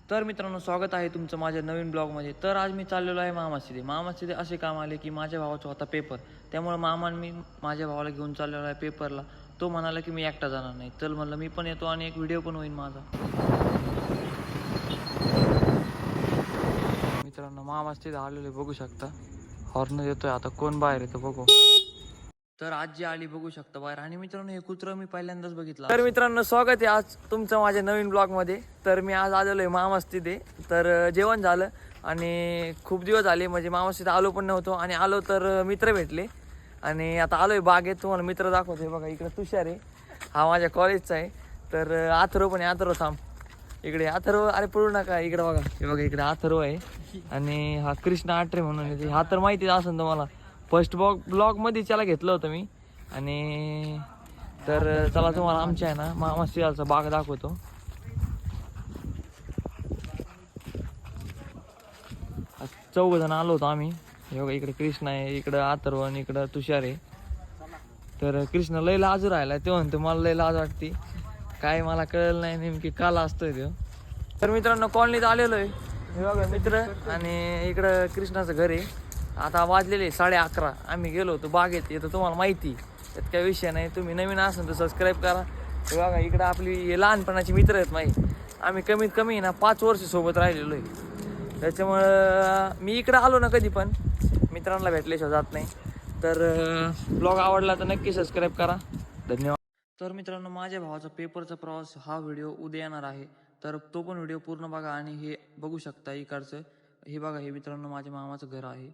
तर मित्रांनो, स्वागत आहे तुमचं माझ्या नवीन ब्लॉगमध्ये. तर आज मी चाललेलो आहे मामासीदे असे काम आले की माझ्या भावाचा होता पेपर, त्यामुळे मी माझ्या भावाला घेऊन चाललेलो आहे पेपरला. तो म्हणाला की मी एकटा जाणार नाही. चल म्हणलं मी पण येतो आणि एक व्हिडिओ पण होईल माझा. मित्रांनो, मामासीदे आलेले बघू शकता. हॉर्न देतोय, आता कोण बाहेर येतं बघू. तर आजी आली बघू शकता बाहेर. आणि मित्रांनो, हे कुत्रं मी पहिल्यांदाच बघितलं. तर मित्रांनो, स्वागत आहे आज तुमचं माझ्या नवीन ब्लॉगमध्ये. तर मी आज आलेलो आहे मामासीदे. तर जेवण झालं आणि खूप दिवस झाले म्हणजे मामासीदे आलो पण नव्हतो, आणि आलो तर मित्र भेटले. आणि आता आलोय बागेत, तुम्हाला मित्र दाखवते. बघा इकडे तुषार आहे, हा माझ्या कॉलेजचा आहे. तर अथर्व पण आहे. अथर्व थांब, इकडे अथर्व, अरे पळू नका, इकडे बघा. हे बघा इकडे अथर्व आहे, आणि हा कृष्णा आटरे म्हणून आहे. हा तर माहितीच असेल तुम्हाला, फर्स्ट ब्लॉग मध्ये त्याला घेतलं होतं मी. आणि तर चला तुम्हाला आमच्या आहे ना मामासीदेचा बाग दाखवतो. चौघ जण आलो होतो आम्ही. हे बघा इकडे कृष्णा आहे, इकडं अथर्व आणि इकडं तुषार आहे. तर कृष्णा लय लाज राहिला, ते म्हणतो मला लय लाज वाटते. काय मला कळलं नाही नेमकी काला असतोय तो. तर मित्रांनो, कॉलनीत आलेलो आहे. हे बघा मित्र, आणि इकडं कृष्णाचं घर आहे. आता वाजलेले 11:30. आम्ही गेलो होतो बागेत, येतं तुम्हाला माहिती, त्यात काही विषय नाही. तुम्ही नवीन असाल तर सबस्क्राईब करा. हे बघा इकडं आपली लहानपणाची मित्र आहेत माहिती. आम्ही कमीत कमी ना 5 वर्ष सोबत राहिलेलो आहे. त्याच्यामुळं मी इकडं आलो ना कधी पण मित्रांना भेटल्याशिवाय जात नाही. तर ब्लॉग आवडला तर नक्की सबस्क्राईब करा. धन्यवाद. तर मित्रांनो, माझ्या भावाचा पेपरचा प्रवास हा व्हिडिओ उद्या येणार आहे. तर तो पण व्हिडिओ पूर्ण बघा. आणि हे बघू शकता इकडचं, हे बघा, हे मित्रांनो माझ्या मामाचं घर आहे.